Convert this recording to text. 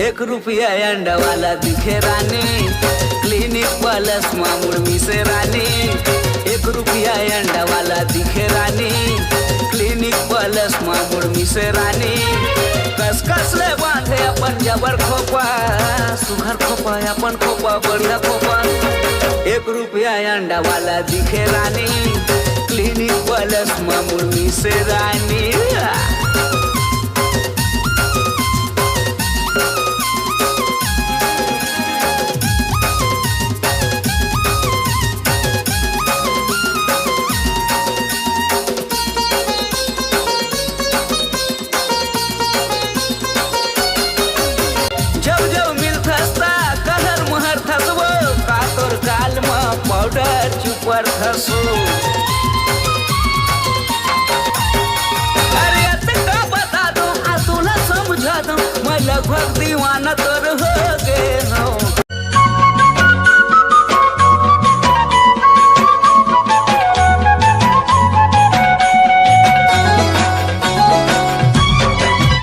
₹1 अंडा वाला दिखे रानी, क्लिनिक प्लस मामूल मिसे रानी। ₹1 अंडा वाला दिखे रानी, क्लिनिक प्लस मामूल मिसे रानी। कस कस ले बांधे अपन जबर खोपा, सुघर खोपा अपन खोपा बढ़िया खोपा। ₹1 अंडा वाला दिखे रानी, क्लिनिक प्लस मामूल मिसे रानी। जब जब मिलथसता कलर महर थसबो, कातोर काल में पाउडर चुपर थसो। अरे का बता दो, आ तोला समझा दो, मैं लगभग दीवाना तोर हो